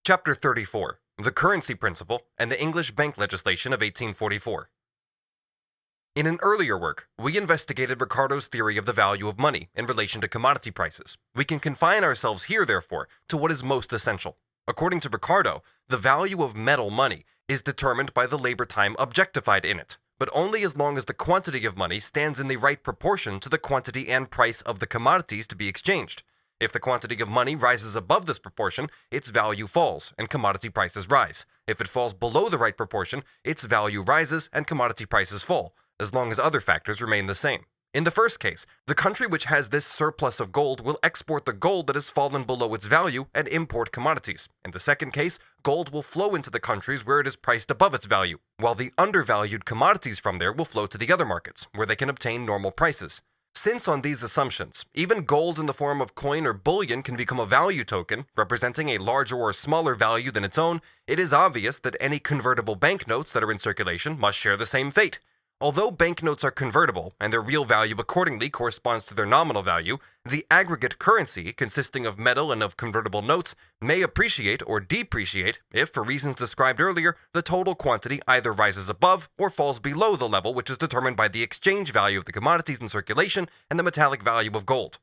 Chapter 34, The Currency Principle and the English Bank Legislation of 1844. In an earlier work, we investigated Ricardo's theory of the value of money in relation to commodity prices. We can confine ourselves here, therefore, to what is most essential. According to Ricardo, the value of metal money is determined by the labor time objectified in it, but only as long as the quantity of money stands in the right proportion to the quantity and price of the commodities to be exchanged. If the quantity of money rises above this proportion, its value falls and commodity prices rise. If it falls below the right proportion, its value rises and commodity prices fall, as long as other factors remain the same. In the first case, the country which has this surplus of gold will export the gold that has fallen below its value and import commodities. In the second case, gold will flow into the countries where it is priced above its value, while the undervalued commodities from there will flow to the other markets, where they can obtain normal prices. Since on these assumptions, even gold in the form of coin or bullion can become a value token, representing a larger or smaller value than its own, it is obvious that any convertible banknotes that are in circulation must share the same fate. Although banknotes are convertible, and their real value accordingly corresponds to their nominal value, the aggregate currency, consisting of metal and of convertible notes, may appreciate or depreciate if, for reasons described earlier, the total quantity either rises above or falls below the level which is determined by the exchange value of the commodities in circulation and the metallic value of gold.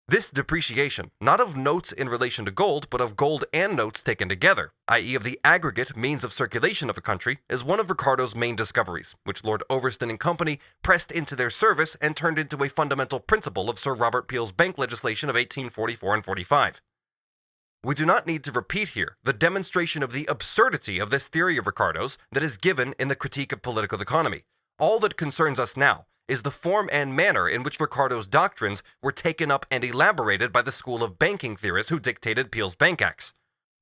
This depreciation, not of notes in relation to gold, but of gold and notes taken together, i.e. of the aggregate means of circulation of a country, is one of Ricardo's main discoveries, which Lord Overston and Company pressed into their service and turned into a fundamental principle of Sir Robert Peel's bank legislation of 1844 and 45. We do not need to repeat here the demonstration of the absurdity of this theory of Ricardo's that is given in the Critique of Political Economy. All that concerns us now is the form and manner in which Ricardo's doctrines were taken up and elaborated by the school of banking theorists who dictated Peel's Bank Acts.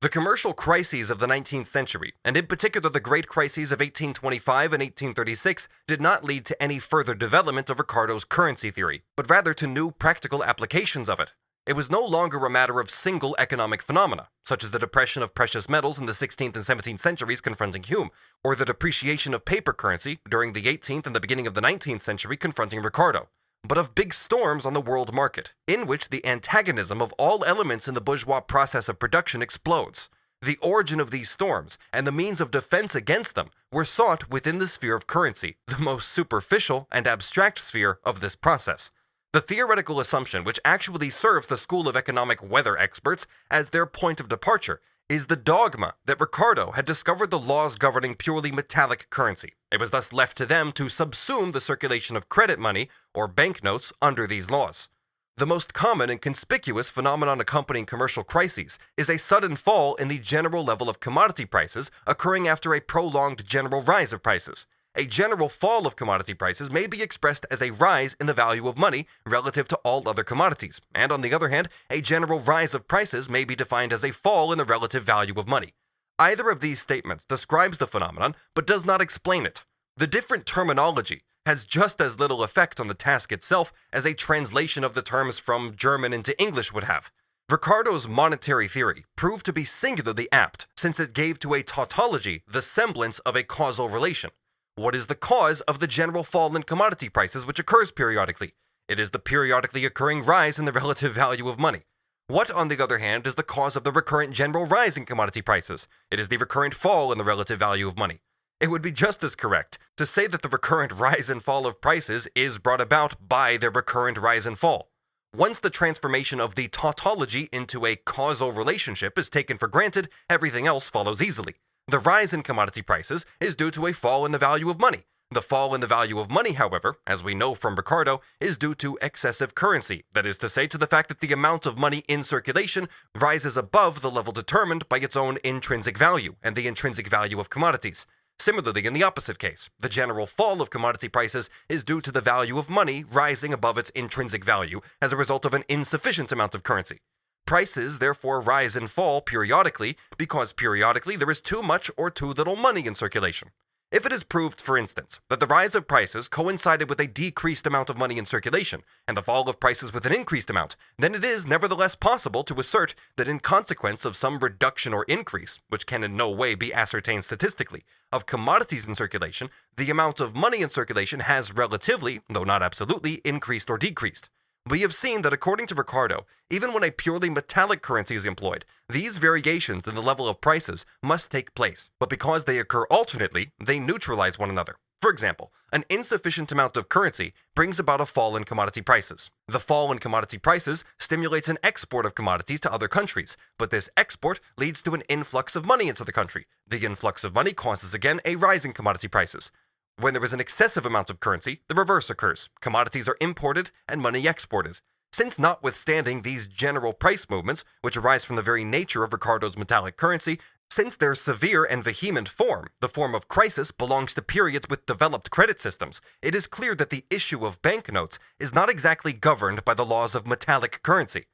The commercial crises of the 19th century, and in particular the great crises of 1825 and 1836, did not lead to any further development of Ricardo's currency theory, but rather to new practical applications of it. It was no longer a matter of single economic phenomena, such as the depression of precious metals in the 16th and 17th centuries confronting Hume, or the depreciation of paper currency during the 18th and the beginning of the 19th century confronting Ricardo, but of big storms on the world market, in which the antagonism of all elements in the bourgeois process of production explodes. The origin of these storms and the means of defense against them were sought within the sphere of currency, the most superficial and abstract sphere of this process. The theoretical assumption which actually serves the school of economic weather experts as their point of departure is the dogma that Ricardo had discovered the laws governing purely metallic currency. It was thus left to them to subsume the circulation of credit money, or banknotes, under these laws. The most common and conspicuous phenomenon accompanying commercial crises is a sudden fall in the general level of commodity prices occurring after a prolonged general rise of prices. A general fall of commodity prices may be expressed as a rise in the value of money relative to all other commodities, and on the other hand, a general rise of prices may be defined as a fall in the relative value of money. Either of these statements describes the phenomenon, but does not explain it. The different terminology has just as little effect on the task itself as a translation of the terms from German into English would have. Ricardo's monetary theory proved to be singularly apt, since it gave to a tautology the semblance of a causal relation. What is the cause of the general fall in commodity prices which occurs periodically? It is the periodically occurring rise in the relative value of money. What, on the other hand, is the cause of the recurrent general rise in commodity prices? It is the recurrent fall in the relative value of money. It would be just as correct to say that the recurrent rise and fall of prices is brought about by their recurrent rise and fall. Once the transformation of the tautology into a causal relationship is taken for granted, everything else follows easily. The rise in commodity prices is due to a fall in the value of money. The fall in the value of money, however, as we know from Ricardo, is due to excessive currency, that is to say, to the fact that the amount of money in circulation rises above the level determined by its own intrinsic value and the intrinsic value of commodities. Similarly, in the opposite case, the general fall of commodity prices is due to the value of money rising above its intrinsic value as a result of an insufficient amount of currency. Prices therefore rise and fall periodically because periodically there is too much or too little money in circulation. If it is proved, for instance, that the rise of prices coincided with a decreased amount of money in circulation and the fall of prices with an increased amount, then it is nevertheless possible to assert that in consequence of some reduction or increase, which can in no way be ascertained statistically, of commodities in circulation, the amount of money in circulation has relatively, though not absolutely, increased or decreased. We have seen that according to Ricardo, even when a purely metallic currency is employed, these variations in the level of prices must take place, but because they occur alternately, they neutralize one another. For example, an insufficient amount of currency brings about a fall in commodity prices. The fall in commodity prices stimulates an export of commodities to other countries, but this export leads to an influx of money into the country. The influx of money causes again a rise in commodity prices. When there is an excessive amount of currency, the reverse occurs. Commodities are imported and money exported. Since notwithstanding these general price movements, which arise from the very nature of Ricardo's metallic currency, since their severe and vehement form, the form of crisis, belongs to periods with developed credit systems, it is clear that the issue of banknotes is not exactly governed by the laws of metallic currency.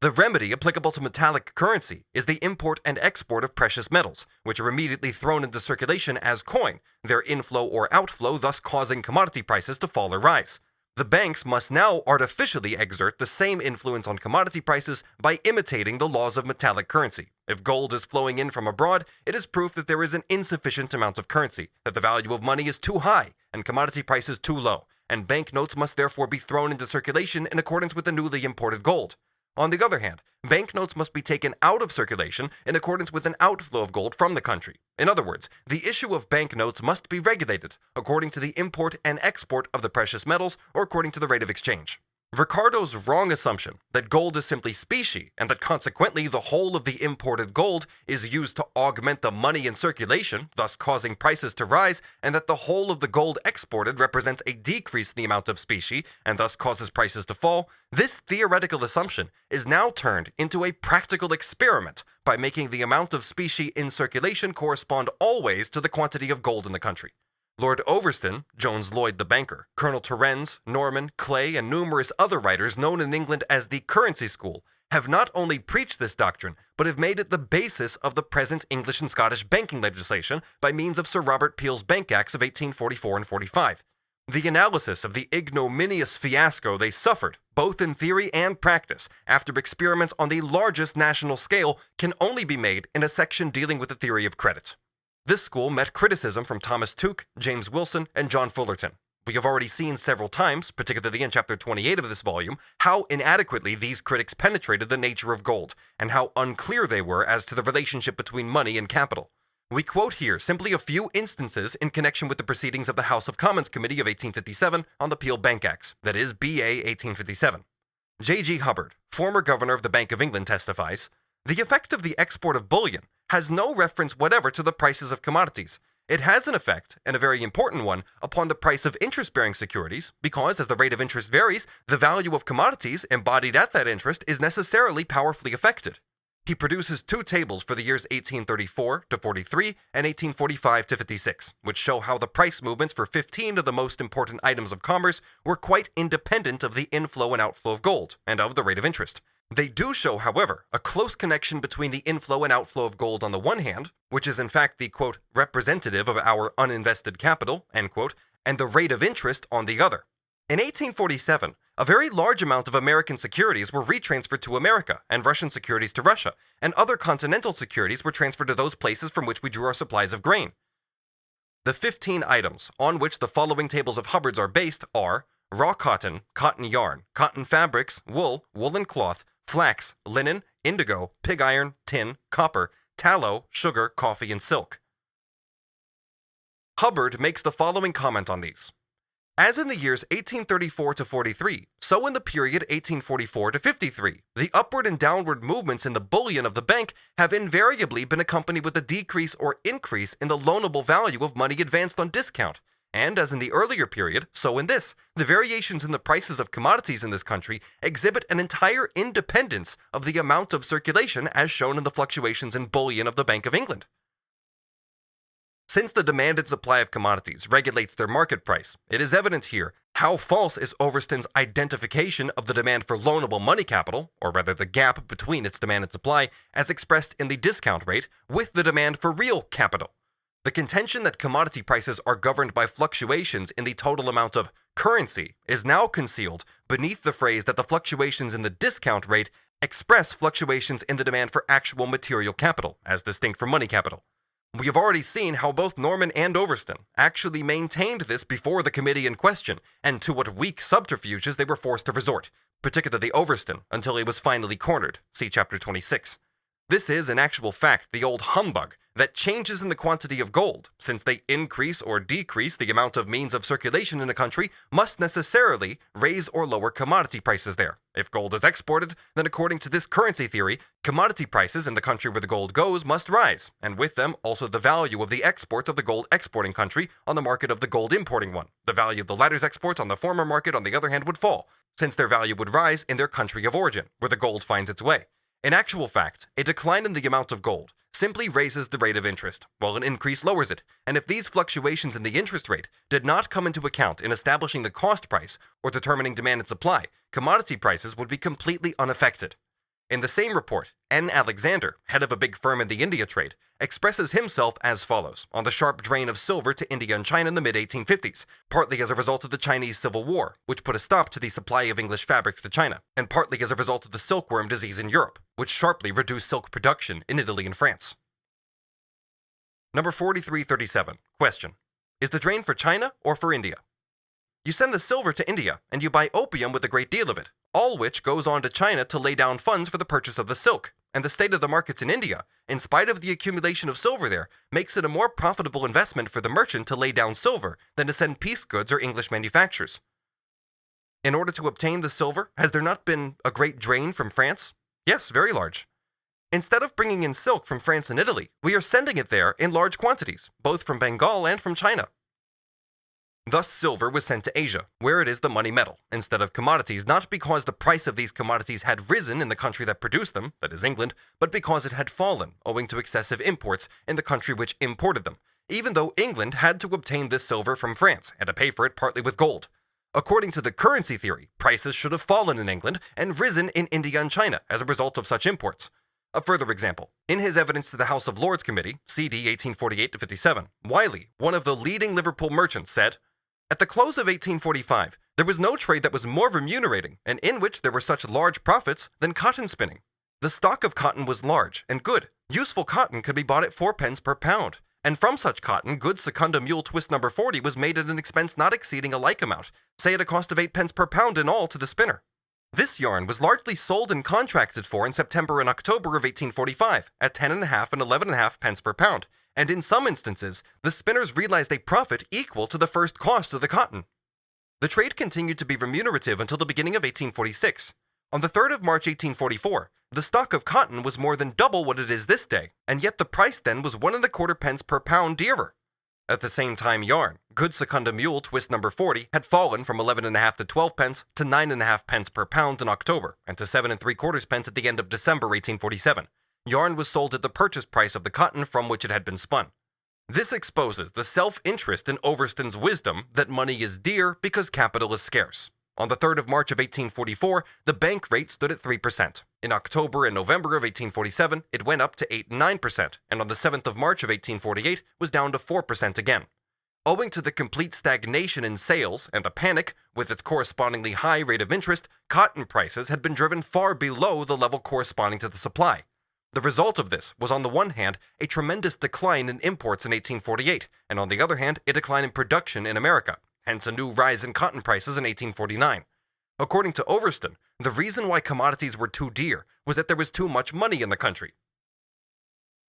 The remedy applicable to metallic currency is the import and export of precious metals, which are immediately thrown into circulation as coin, their inflow or outflow thus causing commodity prices to fall or rise. The banks must now artificially exert the same influence on commodity prices by imitating the laws of metallic currency. If gold is flowing in from abroad, it is proof that there is an insufficient amount of currency, that the value of money is too high and commodity prices too low, and banknotes must therefore be thrown into circulation in accordance with the newly imported gold. On the other hand, banknotes must be taken out of circulation in accordance with an outflow of gold from the country. In other words, the issue of banknotes must be regulated according to the import and export of the precious metals or according to the rate of exchange. Ricardo's wrong assumption that gold is simply specie and that consequently the whole of the imported gold is used to augment the money in circulation, thus causing prices to rise, and that the whole of the gold exported represents a decrease in the amount of specie and thus causes prices to fall, this theoretical assumption is now turned into a practical experiment by making the amount of specie in circulation correspond always to the quantity of gold in the country. Lord Overston, Jones Lloyd the banker, Colonel Torrens, Norman, Clay, and numerous other writers known in England as the Currency School have not only preached this doctrine, but have made it the basis of the present English and Scottish banking legislation by means of Sir Robert Peel's Bank Acts of 1844 and 45. The analysis of the ignominious fiasco they suffered, both in theory and practice, after experiments on the largest national scale can only be made in a section dealing with the theory of credit. This school met criticism from Thomas Tuke, James Wilson, and John Fullerton. We have already seen several times, particularly in chapter 28 of this volume, how inadequately these critics penetrated the nature of gold, and how unclear they were as to the relationship between money and capital. We quote here simply a few instances in connection with the proceedings of the House of Commons Committee of 1857 on the Peel Bank Acts, that is, B.A. 1857. J.G. Hubbard, former governor of the Bank of England, testifies, "The effect of the export of bullion has no reference whatever to the prices of commodities. It has an effect, and a very important one, upon the price of interest-bearing securities, because as the rate of interest varies, the value of commodities embodied at that interest is necessarily powerfully affected." He produces two tables for the years 1834 to 43 and 1845 to 56, which show how the price movements for 15 of the most important items of commerce were quite independent of the inflow and outflow of gold, and of the rate of interest. They do show, however, a close connection between the inflow and outflow of gold on the one hand, which is in fact the, quote, representative of our uninvested capital, end quote, and the rate of interest on the other. In 1847, a very large amount of American securities were retransferred to America, and Russian securities to Russia, and other continental securities were transferred to those places from which we drew our supplies of grain. The 15 items on which the following tables of Hubbard's are based are raw cotton, cotton yarn, cotton fabrics, wool, woolen cloth, flax, linen, indigo, pig iron, tin, copper, tallow, sugar, coffee, and silk. Hubbard makes the following comment on these. As in the years 1834 to 43, so in the period 1844 to 53, the upward and downward movements in the bullion of the bank have invariably been accompanied with a decrease or increase in the loanable value of money advanced on discount. And as in the earlier period, so in this, the variations in the prices of commodities in this country exhibit an entire independence of the amount of circulation as shown in the fluctuations in bullion of the Bank of England. Since the demand and supply of commodities regulates their market price, it is evident here how false is Overston's identification of the demand for loanable money capital, or rather the gap between its demand and supply, as expressed in the discount rate, with the demand for real capital. The contention that commodity prices are governed by fluctuations in the total amount of currency is now concealed beneath the phrase that the fluctuations in the discount rate express fluctuations in the demand for actual material capital, as distinct from money capital. We have already seen how both Norman and Overston actually maintained this before the committee in question, and to what weak subterfuges they were forced to resort, particularly Overston, until he was finally cornered. See Chapter 26. This is, in actual fact, the old humbug that changes in the quantity of gold, since they increase or decrease the amount of means of circulation in a country, must necessarily raise or lower commodity prices there. If gold is exported, then according to this currency theory, commodity prices in the country where the gold goes must rise, and with them also the value of the exports of the gold exporting country on the market of the gold importing one. The value of the latter's exports on the former market, on the other hand, would fall, since their value would rise in their country of origin, where the gold finds its way. In actual fact, a decline in the amount of gold simply raises the rate of interest, while an increase lowers it, and if these fluctuations in the interest rate did not come into account in establishing the cost price or determining demand and supply, commodity prices would be completely unaffected. In the same report, N. Alexander, head of a big firm in the India trade, expresses himself as follows on the sharp drain of silver to India and China in the mid-1850s, partly as a result of the Chinese Civil War, which put a stop to the supply of English fabrics to China, and partly as a result of the silkworm disease in Europe, which sharply reduced silk production in Italy and France. Number 4337. Question. Is the drain for China or for India? You send the silver to India, and you buy opium with a great deal of it, all which goes on to China to lay down funds for the purchase of the silk, and the state of the markets in India, in spite of the accumulation of silver there, makes it a more profitable investment for the merchant to lay down silver than to send piece goods or English manufactures. In order to obtain the silver, has there not been a great drain from France? Yes, very large. Instead of bringing in silk from France and Italy, we are sending it there in large quantities, both from Bengal and from China. Thus, silver was sent to Asia, where it is the money metal, instead of commodities, not because the price of these commodities had risen in the country that produced them, that is England, but because it had fallen, owing to excessive imports in the country which imported them, even though England had to obtain this silver from France, and to pay for it partly with gold. According to the currency theory, prices should have fallen in England and risen in India and China as a result of such imports. A further example, in his evidence to the House of Lords Committee, CD 1848-57, Wiley, one of the leading Liverpool merchants, said, "At the close of 1845, there was no trade that was more remunerating, and in which there were such large profits, than cotton spinning. The stock of cotton was large and good. Useful cotton could be bought at 4d. per pound, and from such cotton, good secunda mule twist number 40 was made at an expense not exceeding a like amount, say at a cost of 8d. per pound in all to the spinner. This yarn was largely sold and contracted for in September and October of 1845 at 10.5 and 11.5d. per pound, and in some instances, the spinners realized a profit equal to the first cost of the cotton. The trade continued to be remunerative until the beginning of 1846. On the 3rd of March 1844, the stock of cotton was more than double what it is this day, and yet the price then was 1.25d. per pound dearer. At the same time, yarn, good secunda mule twist number 40, had fallen from 11.5 to 12d. to 9.5d. per pound in October, and to 7.75d. at the end of December 1847. Yarn was sold at the purchase price of the cotton from which it had been spun. This exposes the self-interest in Overston's wisdom that money is dear because capital is scarce. On the 3rd of March of 1844, the bank rate stood at 3%. In October and November of 1847, it went up to 8 and 9%, and on the 7th of March of 1848 was down to 4% again. Owing to the complete stagnation in sales and the panic, with its correspondingly high rate of interest, cotton prices had been driven far below the level corresponding to the supply. The result of this was on the one hand a tremendous decline in imports in 1848, and on the other hand a decline in production in America, hence a new rise in cotton prices in 1849. According to Overston, the reason why commodities were too dear was that there was too much money in the country.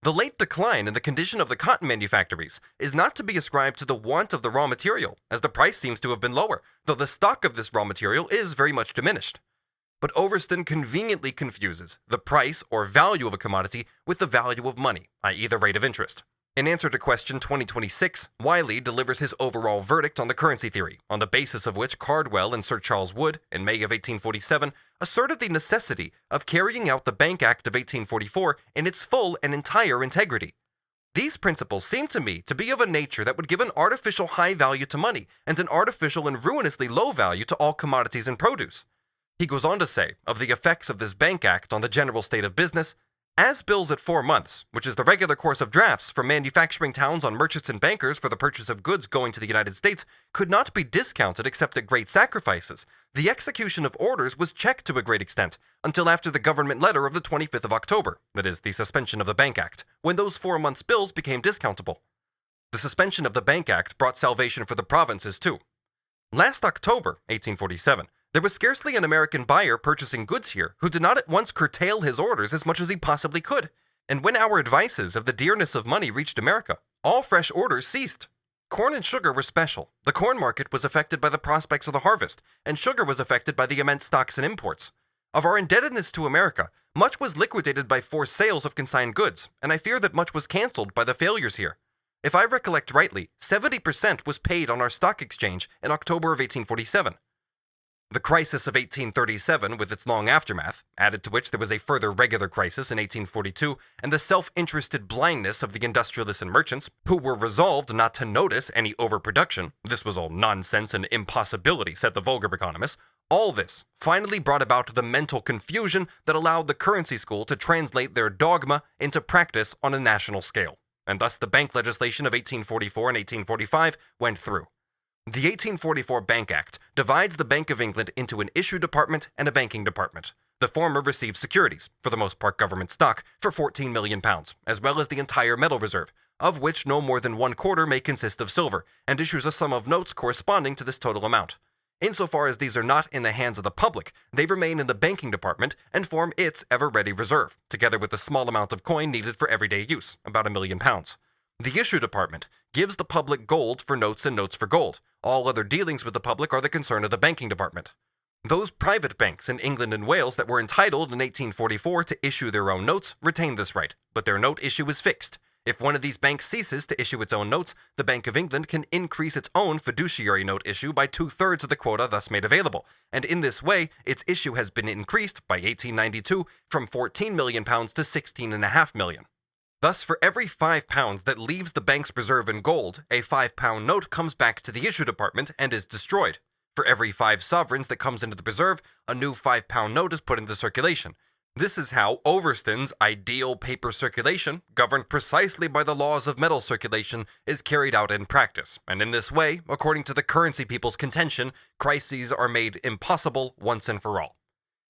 The late decline in the condition of the cotton manufactories is not to be ascribed to the want of the raw material, as the price seems to have been lower, though the stock of this raw material is very much diminished. But Overston conveniently confuses the price or value of a commodity with the value of money, i.e. the rate of interest. In answer to question 2026, Wiley delivers his overall verdict on the currency theory, on the basis of which Cardwell and Sir Charles Wood, in May of 1847, asserted the necessity of carrying out the Bank Act of 1844 in its full and entire integrity. These principles seem to me to be of a nature that would give an artificial high value to money and an artificial and ruinously low value to all commodities and produce. He goes on to say of the effects of this Bank Act on the general state of business, As bills at 4 months, which is the regular course of drafts from manufacturing towns on merchants and bankers for the purchase of goods going to the United States, could not be discounted except at great sacrifices, the execution of orders was checked to a great extent, until after the government letter of the 25th of October, that is, the suspension of the Bank Act, when those 4 months' bills became discountable. The suspension of the Bank Act brought salvation for the provinces, too. Last October, 1847, there was scarcely an American buyer purchasing goods here who did not at once curtail his orders as much as he possibly could, and when our advices of the dearness of money reached America, all fresh orders ceased. Corn and sugar were special. The corn market was affected by the prospects of the harvest, and sugar was affected by the immense stocks and imports. Of our indebtedness to America, much was liquidated by forced sales of consigned goods, and I fear that much was cancelled by the failures here. If I recollect rightly, 70% was paid on our stock exchange in October of 1847. The crisis of 1837, with its long aftermath, added to which there was a further regular crisis in 1842, and the self-interested blindness of the industrialists and merchants, who were resolved not to notice any overproduction, this was all nonsense and impossibility, said the vulgar economists, all this finally brought about the mental confusion that allowed the currency school to translate their dogma into practice on a national scale, and thus the bank legislation of 1844 and 1845 went through. The 1844 Bank Act divides the Bank of England into an issue department and a banking department. The former receives securities, for the most part government stock, for £14 million, as well as the entire metal reserve, of which no more than 1/4 may consist of silver, and issues a sum of notes corresponding to this total amount. Insofar as these are not in the hands of the public, they remain in the banking department and form its ever-ready reserve, together with the small amount of coin needed for everyday use, about £1 million. The issue department gives the public gold for notes and notes for gold. All other dealings with the public are the concern of the banking department. Those private banks in England and Wales that were entitled in 1844 to issue their own notes retain this right, but their note issue is fixed. If one of these banks ceases to issue its own notes, the Bank of England can increase its own fiduciary note issue by 2/3 of the quota thus made available, and in this way, its issue has been increased by 1892 from £14 million to £16.5 million. Thus, for every £5 that leaves the bank's reserve in gold, a £5 note comes back to the issue department and is destroyed. For every 5 sovereigns that comes into the reserve, a new £5 note is put into circulation. This is how Overston's ideal paper circulation, governed precisely by the laws of metal circulation, is carried out in practice, and in this way, according to the currency people's contention, crises are made impossible once and for all.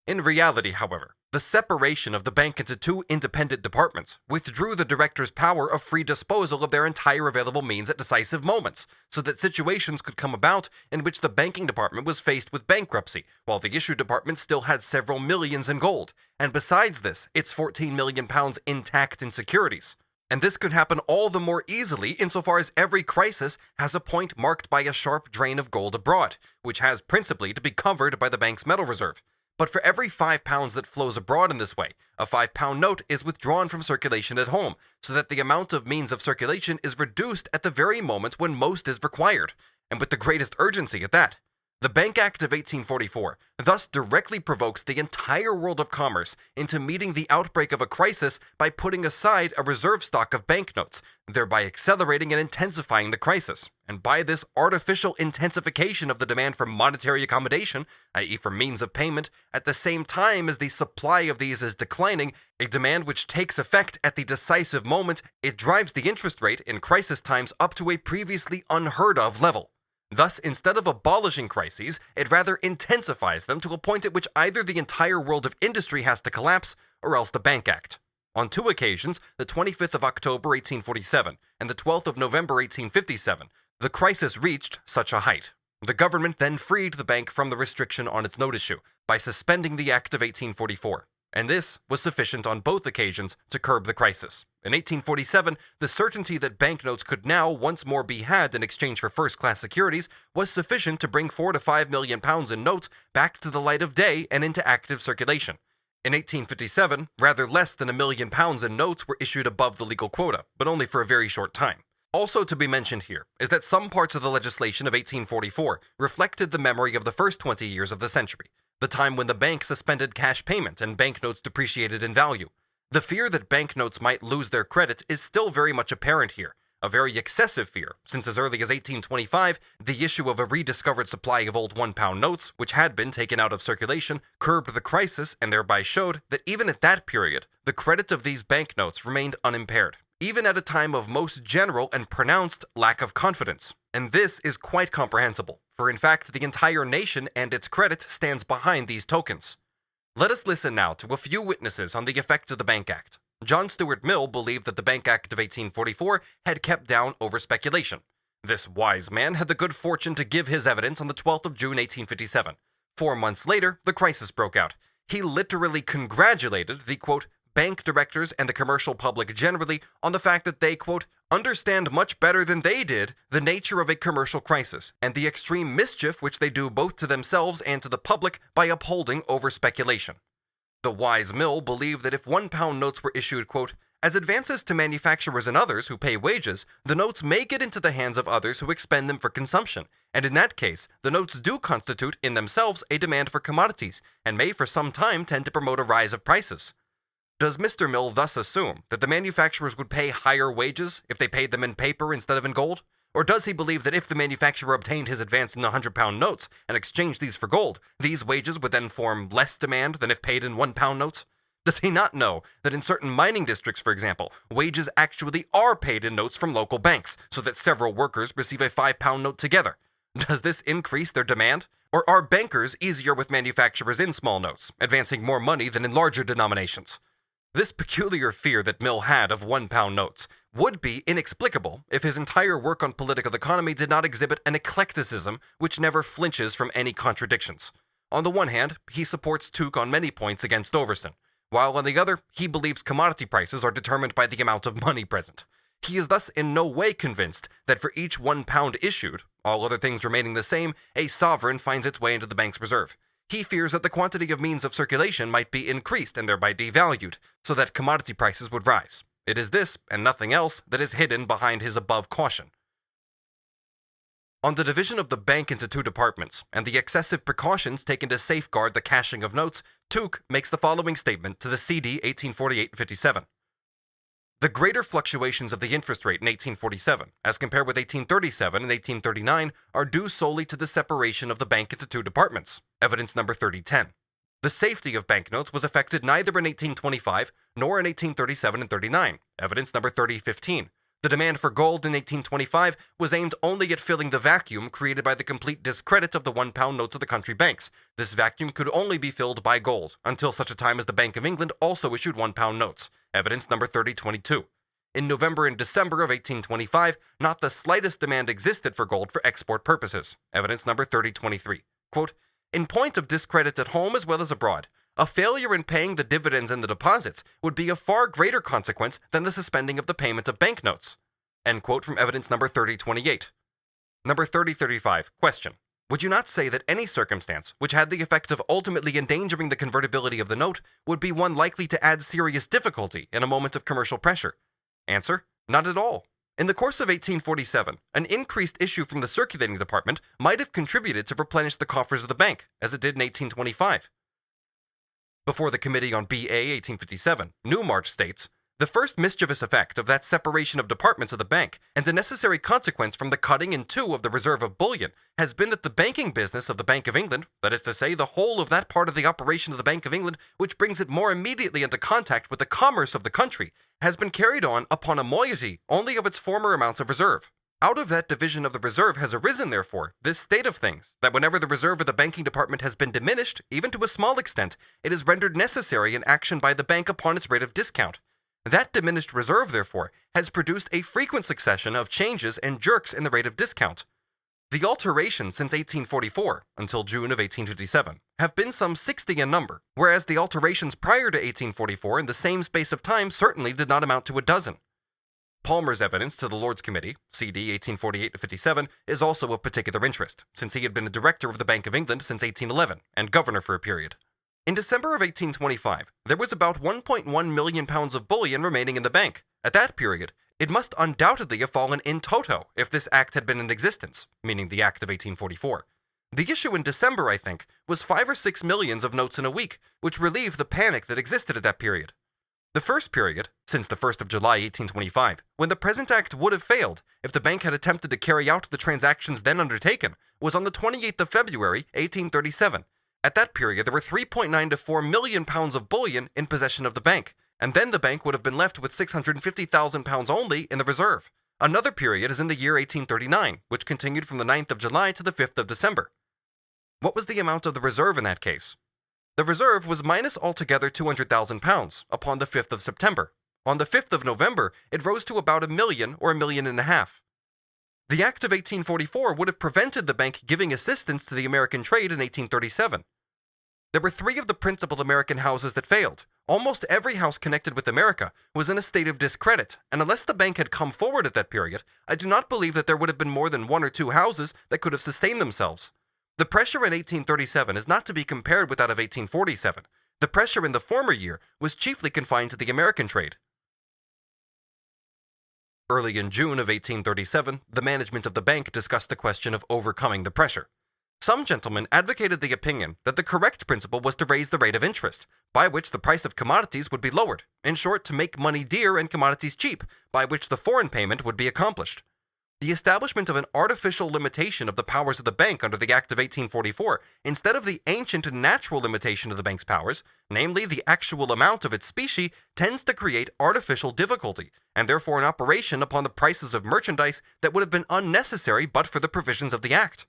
In reality, however, the separation of the bank into 2 independent departments withdrew the directors' power of free disposal of their entire available means at decisive moments, so that situations could come about in which the banking department was faced with bankruptcy, while the issue department still had several millions in gold, and besides this, its £14 million intact in securities. And this could happen all the more easily insofar as every crisis has a point marked by a sharp drain of gold abroad, which has principally to be covered by the bank's metal reserve. But for every £5 that flows abroad in this way, a £5 note is withdrawn from circulation at home, so that the amount of means of circulation is reduced at the very moment when most is required, and with the greatest urgency at that. The Bank Act of 1844 thus directly provokes the entire world of commerce into meeting the outbreak of a crisis by putting aside a reserve stock of banknotes, thereby accelerating and intensifying the crisis. And by this artificial intensification of the demand for monetary accommodation, i.e. for means of payment, at the same time as the supply of these is declining, a demand which takes effect at the decisive moment, it drives the interest rate in crisis times up to a previously unheard of level. Thus, instead of abolishing crises, it rather intensifies them to a point at which either the entire world of industry has to collapse, or else the Bank Act. On 2 occasions, the 25th of October 1847 and the 12th of November 1857, the crisis reached such a height. The government then freed the bank from the restriction on its note issue by suspending the Act of 1844, and this was sufficient on both occasions to curb the crisis. In 1847, the certainty that banknotes could now once more be had in exchange for first-class securities was sufficient to bring £4 to £5 million in notes back to the light of day and into active circulation. In 1857, rather less than £1 million in notes were issued above the legal quota, but only for a very short time. Also to be mentioned here is that some parts of the legislation of 1844 reflected the memory of the first 20 years of the century, the time when the bank suspended cash payment and banknotes depreciated in value. The fear that banknotes might lose their credit is still very much apparent here, a very excessive fear, since as early as 1825, the issue of a rediscovered supply of old £1 notes, which had been taken out of circulation, curbed the crisis and thereby showed that even at that period, the credit of these banknotes remained unimpaired, even at a time of most general and pronounced lack of confidence. And this is quite comprehensible, for in fact, the entire nation and its credit stands behind these tokens. Let us listen now to a few witnesses on the effect of the Bank Act. John Stuart Mill believed that the Bank Act of 1844 had kept down over-speculation. This wise man had the good fortune to give his evidence on the 12th of June 1857. 4 months later, the crisis broke out. He literally congratulated the, quote, bank directors and the commercial public generally on the fact that they, quote, understand much better than they did the nature of a commercial crisis and the extreme mischief which they do both to themselves and to the public by upholding over-speculation. The wise Mill believed that if £1 notes were issued, quote, as advances to manufacturers and others who pay wages, the notes may get into the hands of others who expend them for consumption, and in that case, the notes do constitute in themselves a demand for commodities, and may for some time tend to promote a rise of prices. Does Mr. Mill thus assume that the manufacturers would pay higher wages if they paid them in paper instead of in gold? Or does he believe that if the manufacturer obtained his advance in £100 notes and exchanged these for gold, these wages would then form less demand than if paid in £1 notes? Does he not know that in certain mining districts, for example, wages actually are paid in notes from local banks, so that several workers receive a £5 note together? Does this increase their demand? Or are bankers easier with manufacturers in small notes, advancing more money than in larger denominations? This peculiar fear that Mill had of £1 notes would be inexplicable if his entire work on political economy did not exhibit an eclecticism which never flinches from any contradictions. On the one hand, he supports Tuke on many points against Overston, while on the other, he believes commodity prices are determined by the amount of money present. He is thus in no way convinced that for each £1 issued, all other things remaining the same, a sovereign finds its way into the bank's reserve. He fears that the quantity of means of circulation might be increased and thereby devalued, so that commodity prices would rise. It is this, and nothing else, that is hidden behind his above caution. On the division of the bank into two departments, and the excessive precautions taken to safeguard the cashing of notes, Tuke makes the following statement to the CD 1848-57. The greater fluctuations of the interest rate in 1847, as compared with 1837 and 1839, are due solely to the separation of the bank into two departments. Evidence number 3010. The safety of banknotes was affected neither in 1825 nor in 1837 and 39. Evidence number 3015. The demand for gold in 1825 was aimed only at filling the vacuum created by the complete discredit of the £1 notes of the country banks. This vacuum could only be filled by gold, until such a time as the Bank of England also issued £1 notes. Evidence number 3022. In November and December of 1825, not the slightest demand existed for gold for export purposes. Evidence number 3023. Quote, in point of discredit at home as well as abroad, a failure in paying the dividends and the deposits would be of far greater consequence than the suspending of the payment of banknotes. End quote from evidence number 3028. Number 3035. Question. Would you not say that any circumstance which had the effect of ultimately endangering the convertibility of the note would be one likely to add serious difficulty in a moment of commercial pressure? Answer. Not at all. In the course of 1847, an increased issue from the circulating department might have contributed to replenish the coffers of the bank, as it did in 1825. Before the Committee on B.A. 1857, Newmarch states, the first mischievous effect of that separation of departments of the bank, and the necessary consequence from the cutting in two of the reserve of bullion, has been that the banking business of the Bank of England, that is to say, the whole of that part of the operation of the Bank of England which brings it more immediately into contact with the commerce of the country, has been carried on upon a moiety only of its former amounts of reserve. Out of that division of the reserve has arisen, therefore, this state of things, that whenever the reserve of the banking department has been diminished, even to a small extent, it is rendered necessary an action by the bank upon its rate of discount. That diminished reserve, therefore, has produced a frequent succession of changes and jerks in the rate of discount. The alterations since 1844, until June of 1857, have been some 60 in number, whereas the alterations prior to 1844 in the same space of time certainly did not amount to a dozen. Palmer's evidence to the Lords Committee, CD 1848-57, is also of particular interest, since he had been a director of the Bank of England since 1811, and governor for a period. In December of 1825, there was about £1.1 million of bullion remaining in the bank. At that period, it must undoubtedly have fallen in toto if this act had been in existence, meaning the Act of 1844. The issue in December, I think, was 5 or 6 millions of notes in a week, which relieved the panic that existed at that period. The first period, since the 1st of July 1825, when the present act would have failed if the bank had attempted to carry out the transactions then undertaken, was on the 28th of February 1837. At that period, there were 3.9 to 4 million pounds of bullion in possession of the bank, and then the bank would have been left with 650,000 pounds only in the reserve. Another period is in the year 1839, which continued from the 9th of July to the 5th of December. What was the amount of the reserve in that case? The reserve was minus altogether 200,000 pounds upon the 5th of September. On the 5th of November, it rose to about 1 million or 1.5 million. The Act of 1844 would have prevented the bank giving assistance to the American trade in 1837. There were 3 of the principal American houses that failed. Almost every house connected with America was in a state of discredit, and unless the bank had come forward at that period, I do not believe that there would have been more than 1 or 2 houses that could have sustained themselves. The pressure in 1837 is not to be compared with that of 1847. The pressure in the former year was chiefly confined to the American trade. Early in June of 1837, the management of the bank discussed the question of overcoming the pressure. Some gentlemen advocated the opinion that the correct principle was to raise the rate of interest, by which the price of commodities would be lowered, in short, to make money dear and commodities cheap, by which the foreign payment would be accomplished. The establishment of an artificial limitation of the powers of the bank under the Act of 1844, instead of the ancient and natural limitation of the bank's powers, namely the actual amount of its specie, tends to create artificial difficulty, and therefore an operation upon the prices of merchandise that would have been unnecessary but for the provisions of the Act.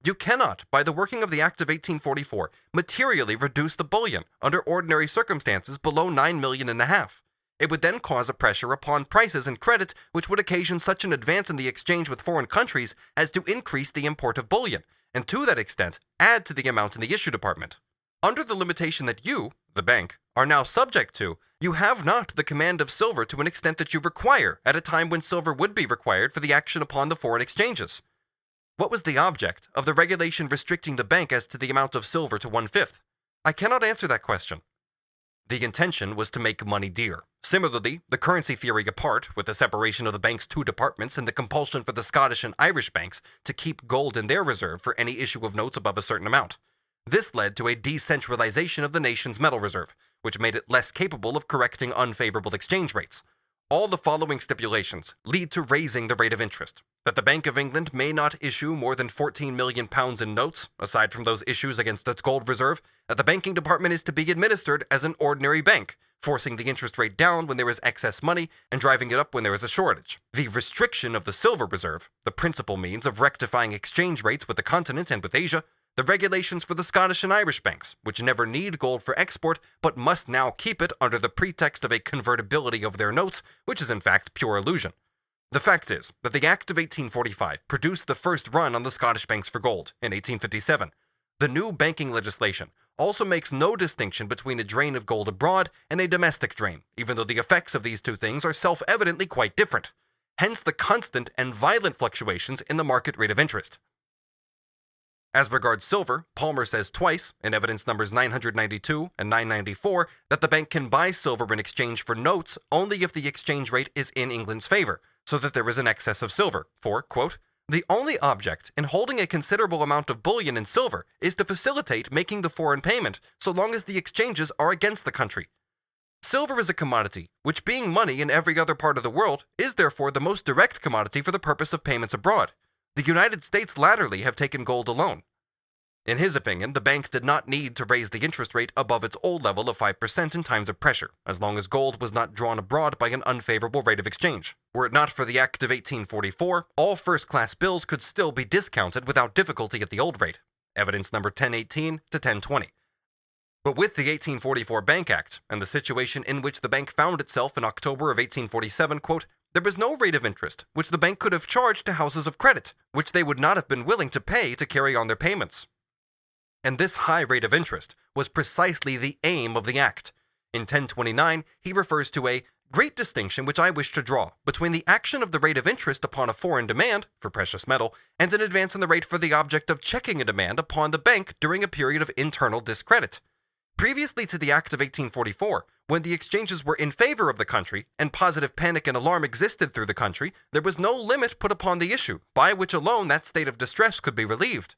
You cannot, by the working of the Act of 1844, materially reduce the bullion, under ordinary circumstances, below 9.5 million. It would then cause a pressure upon prices and credit which would occasion such an advance in the exchange with foreign countries as to increase the import of bullion, and to that extent add to the amount in the issue department. Under the limitation that you, the bank, are now subject to, you have not the command of silver to an extent that you require at a time when silver would be required for the action upon the foreign exchanges. What was the object of the regulation restricting the bank as to the amount of silver to 1/5? I cannot answer that question. The intention was to make money dear. Similarly, the currency theory apart, with the separation of the bank's 2 departments and the compulsion for the Scottish and Irish banks to keep gold in their reserve for any issue of notes above a certain amount. This led to a decentralization of the nation's metal reserve, which made it less capable of correcting unfavorable exchange rates. All the following stipulations lead to raising the rate of interest: that the Bank of England may not issue more than 14 million pounds in notes, aside from those issues against its gold reserve; that the banking department is to be administered as an ordinary bank, forcing the interest rate down when there is excess money and driving it up when there is a shortage. The restriction of the silver reserve, the principal means of rectifying exchange rates with the continent and with Asia; the regulations for the Scottish and Irish banks, which never need gold for export, but must now keep it under the pretext of a convertibility of their notes, which is in fact pure illusion. The fact is that the Act of 1845 produced the first run on the Scottish banks for gold in 1857. The new banking legislation also makes no distinction between a drain of gold abroad and a domestic drain, even though the effects of these 2 things are self-evidently quite different. Hence the constant and violent fluctuations in the market rate of interest. As regards silver, Palmer says twice, in evidence numbers 992 and 994, that the bank can buy silver in exchange for notes only if the exchange rate is in England's favor, so that there is an excess of silver, for, quote, "The only object in holding a considerable amount of bullion in silver is to facilitate making the foreign payment, so long as the exchanges are against the country." Silver is a commodity, which being money in every other part of the world, is therefore the most direct commodity for the purpose of payments abroad. The United States latterly have taken gold alone. In his opinion, the bank did not need to raise the interest rate above its old level of 5% in times of pressure, as long as gold was not drawn abroad by an unfavorable rate of exchange. Were it not for the Act of 1844, all first-class bills could still be discounted without difficulty at the old rate. Evidence number 1018 to 1020. But with the 1844 Bank Act, and the situation in which the bank found itself in October of 1847, quote, there was no rate of interest which the bank could have charged to houses of credit, which they would not have been willing to pay to carry on their payments. And this high rate of interest was precisely the aim of the Act. In 1029, he refers to a great distinction which I wish to draw between the action of the rate of interest upon a foreign demand for precious metal and an advance in the rate for the object of checking a demand upon the bank during a period of internal discredit. Previously to the Act of 1844, when the exchanges were in favor of the country and positive panic and alarm existed through the country, there was no limit put upon the issue by which alone that state of distress could be relieved.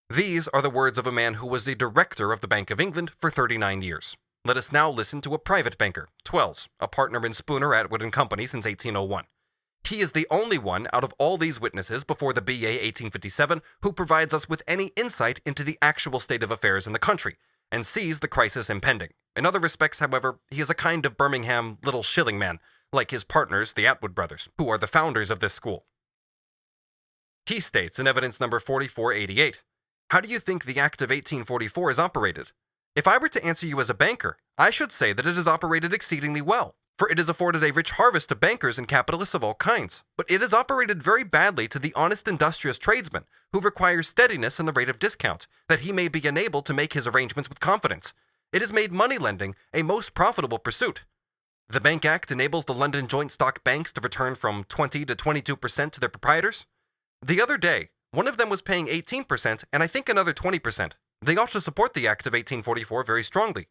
These are the words of a man who was the director of the Bank of England for 39 years. Let us now listen to a private banker, Twells, a partner in Spooner, Atwood & Company since 1801. He is the only one out of all these witnesses before the BA 1857 who provides us with any insight into the actual state of affairs in the country, and sees the crisis impending. In other respects, however, he is a kind of Birmingham little shilling man, like his partners, the Atwood brothers, who are the founders of this school. He states in evidence number 4488, "How do you think the Act of 1844 is operated? If I were to answer you as a banker, I should say that it is operated exceedingly well, for it has afforded a rich harvest to bankers and capitalists of all kinds, but it is operated very badly to the honest industrious tradesman, who requires steadiness in the rate of discount, that he may be enabled to make his arrangements with confidence. It has made money lending a most profitable pursuit. The Bank Act enables the London joint stock banks to return from 20 to 22% to their proprietors. The other day, one of them was paying 18% and I think another 20%. They ought to support the Act of 1844 very strongly.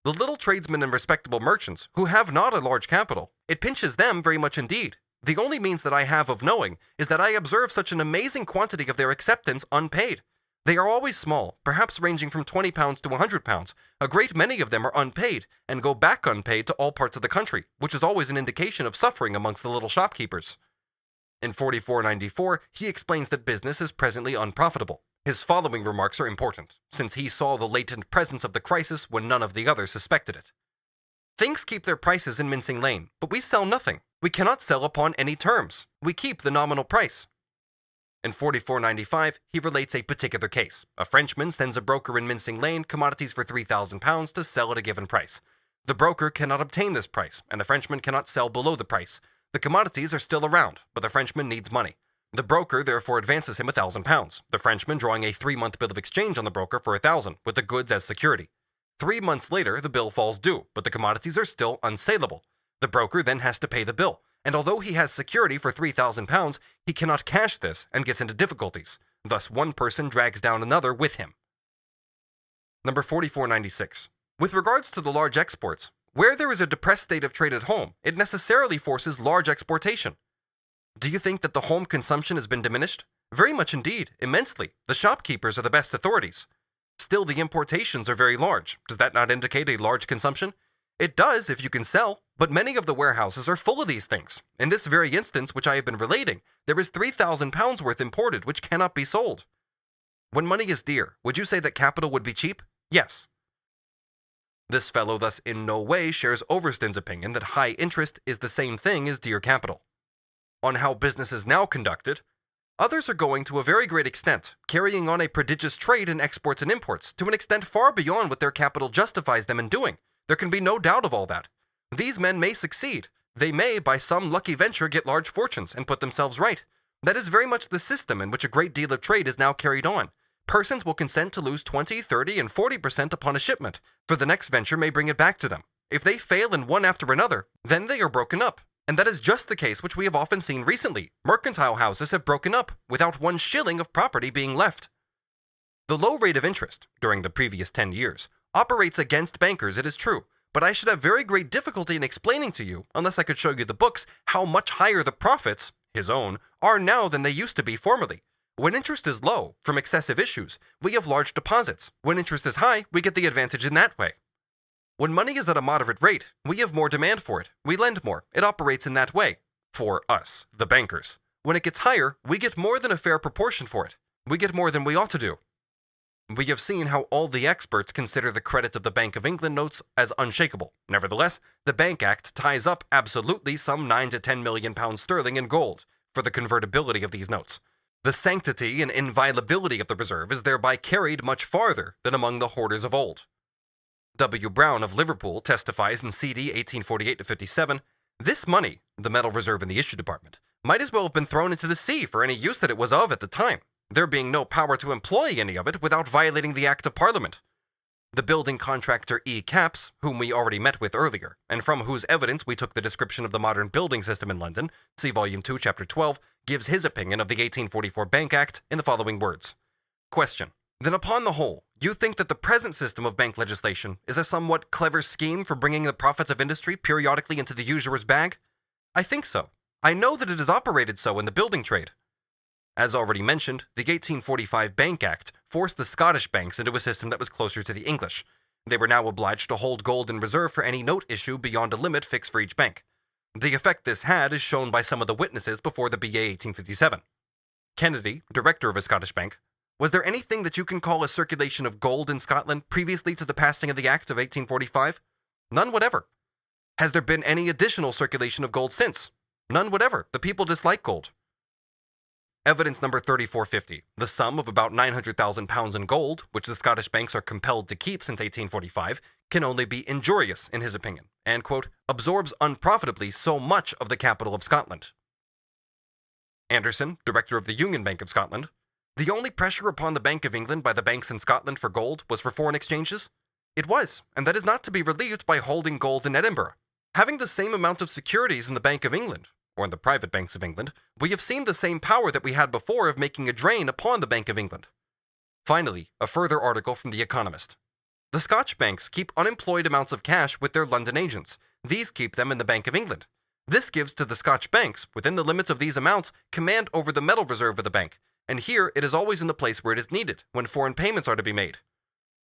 The little tradesmen and respectable merchants, who have not a large capital, it pinches them very much indeed. The only means that I have of knowing is that I observe such an amazing quantity of their acceptance unpaid. They are always small, perhaps ranging from £20 to £100. A great many of them are unpaid, and go back unpaid to all parts of the country, which is always an indication of suffering amongst the little shopkeepers." In 4494, he explains that business is presently unprofitable. His following remarks are important, since he saw the latent presence of the crisis when none of the others suspected it. "Things keep their prices in Mincing Lane, but we sell nothing. We cannot sell upon any terms. We keep the nominal price." In 4495, he relates a particular case. A Frenchman sends a broker in Mincing Lane commodities for £3,000 to sell at a given price. The broker cannot obtain this price, and the Frenchman cannot sell below the price. The commodities are still around, but the Frenchman needs money. The broker therefore advances him £1,000, the Frenchman drawing a 3-month bill of exchange on the broker for £1,000, with the goods as security. 3 months later, the bill falls due, but the commodities are still unsaleable. The broker then has to pay the bill, and although he has security for £3,000, he cannot cash this and gets into difficulties. Thus, one person drags down another with him. Number 4496. With regards to the large exports, where there is a depressed state of trade at home, it necessarily forces large exportation. Do you think that the home consumption has been diminished? Very much indeed, immensely. The shopkeepers are the best authorities. Still, the importations are very large. Does that not indicate a large consumption? It does if you can sell, but many of the warehouses are full of these things. In this very instance which I have been relating, there is £3,000 worth imported which cannot be sold. When money is dear, would you say that capital would be cheap? Yes. This fellow thus in no way shares Overston's opinion that high interest is the same thing as dear capital. On how business is now conducted, others are going to a very great extent, carrying on a prodigious trade in exports and imports, to an extent far beyond what their capital justifies them in doing. There can be no doubt of all that. These men may succeed. They may, by some lucky venture, get large fortunes and put themselves right. That is very much the system in which a great deal of trade is now carried on. Persons will consent to lose 20, 30, and 40% upon a shipment, for the next venture may bring it back to them. If they fail in one after another, then they are broken up. And that is just the case which we have often seen recently. Mercantile houses have broken up, without 1 shilling of property being left. The low rate of interest, during the previous 10 years, operates against bankers, it is true, but I should have very great difficulty in explaining to you, unless I could show you the books, how much higher the profits, his own, are now than they used to be formerly. When interest is low, from excessive issues, we have large deposits. When interest is high, we get the advantage in that way. When money is at a moderate rate, we have more demand for it. We lend more. It operates in that way. For us, the bankers. When it gets higher, we get more than a fair proportion for it. We get more than we ought to do. We have seen how all the experts consider the credit of the Bank of England notes as unshakable. Nevertheless, the Bank Act ties up absolutely some 9 to 10 million pounds sterling in gold for the convertibility of these notes. The sanctity and inviolability of the reserve is thereby carried much farther than among the hoarders of old. W. Brown of Liverpool testifies in CD 1848-57, "This money, the metal reserve in the issue department, might as well have been thrown into the sea for any use that it was of at the time, there being no power to employ any of it without violating the Act of Parliament." The building contractor E. Capps, whom we already met with earlier, and from whose evidence we took the description of the modern building system in London, see Volume 2, Chapter 12, gives his opinion of the 1844 Bank Act in the following words. Question. Then upon the whole, you think that the present system of bank legislation is a somewhat clever scheme for bringing the profits of industry periodically into the usurer's bag? I think so. I know that it is operated so in the building trade. As already mentioned, the 1845 Bank Act forced the Scottish banks into a system that was closer to the English. They were now obliged to hold gold in reserve for any note issue beyond a limit fixed for each bank. The effect this had is shown by some of the witnesses before the BA 1857. Kennedy, director of a Scottish bank, was there anything that you can call a circulation of gold in Scotland previously to the passing of the Act of 1845? None whatever. Has there been any additional circulation of gold since? None whatever. The people dislike gold. Evidence number 3450, the sum of about £900,000 in gold, which the Scottish banks are compelled to keep since 1845, can only be injurious, in his opinion, and, quote, absorbs unprofitably so much of the capital of Scotland. Anderson, director of the Union Bank of Scotland, the only pressure upon the Bank of England by the banks in Scotland for gold was for foreign exchanges? It was, and that is not to be relieved by holding gold in Edinburgh. Having the same amount of securities in the Bank of England, or in the private banks of England, we have seen the same power that we had before of making a drain upon the Bank of England. Finally, a further article from The Economist. The Scotch banks keep unemployed amounts of cash with their London agents. These keep them in the Bank of England. This gives to the Scotch banks, within the limits of these amounts, command over the metal reserve of the bank, and here it is always in the place where it is needed, when foreign payments are to be made.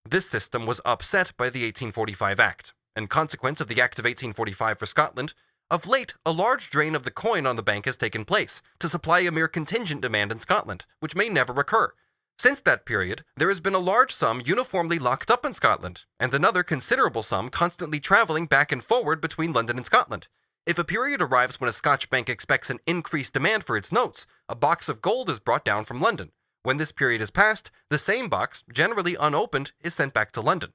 This system was upset by the 1845 Act. In consequence of the Act of 1845 for Scotland, of late, a large drain of the coin on the bank has taken place, to supply a mere contingent demand in Scotland, which may never occur. Since that period, there has been a large sum uniformly locked up in Scotland, and another considerable sum constantly traveling back and forward between London and Scotland. If a period arrives when a Scotch bank expects an increased demand for its notes, a box of gold is brought down from London. When this period is passed, the same box, generally unopened, is sent back to London.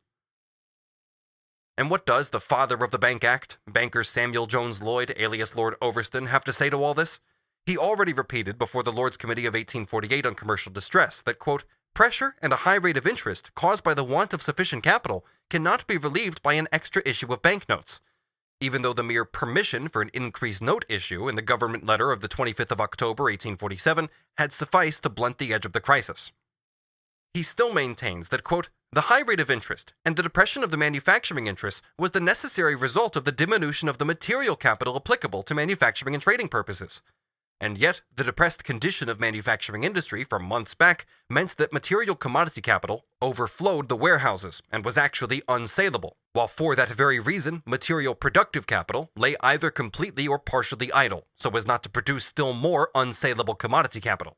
And what does the father of the Bank Act, banker Samuel Jones Lloyd, alias Lord Overston, have to say to all this? He already repeated before the Lords' Committee of 1848 on Commercial Distress that, quote, pressure and a high rate of interest caused by the want of sufficient capital cannot be relieved by an extra issue of banknotes. Even though the mere permission for an increased note issue in the government letter of the 25th of October 1847 had sufficed to blunt the edge of the crisis. He still maintains that, quote, the high rate of interest and the depression of the manufacturing interests was the necessary result of the diminution of the material capital applicable to manufacturing and trading purposes. And yet, the depressed condition of manufacturing industry from months back meant that material commodity capital overflowed the warehouses and was actually unsaleable, while for that very reason, material productive capital lay either completely or partially idle, so as not to produce still more unsaleable commodity capital.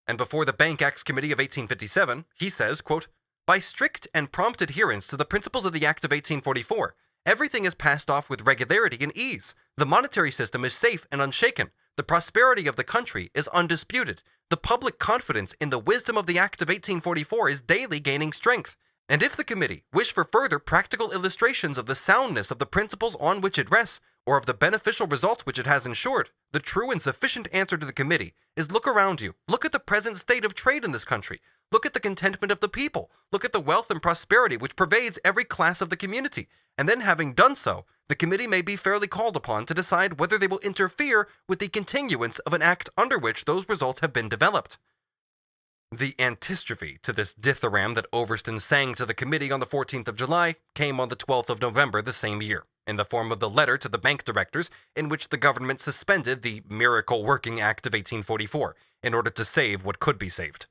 And before the Bank Acts Committee of 1857, he says, quote, by strict and prompt adherence to the principles of the Act of 1844, everything is passed off with regularity and ease. The monetary system is safe and unshaken. The prosperity of the country is undisputed. The public confidence in the wisdom of the Act of 1844 is daily gaining strength. And if the committee wish for further practical illustrations of the soundness of the principles on which it rests, or of the beneficial results which it has ensured, the true and sufficient answer to the committee is look around you. Look at the present state of trade in this country. Look at the contentment of the people. Look at the wealth and prosperity which pervades every class of the community. And then, having done so, the committee may be fairly called upon to decide whether they will interfere with the continuance of an act under which those results have been developed. The antistrophe to this dithyramb that Overston sang to the committee on the 14th of July came on the 12th of November the same year, in the form of the letter to the bank directors in which the government suspended the Miracle Working Act of 1844 in order to save what could be saved.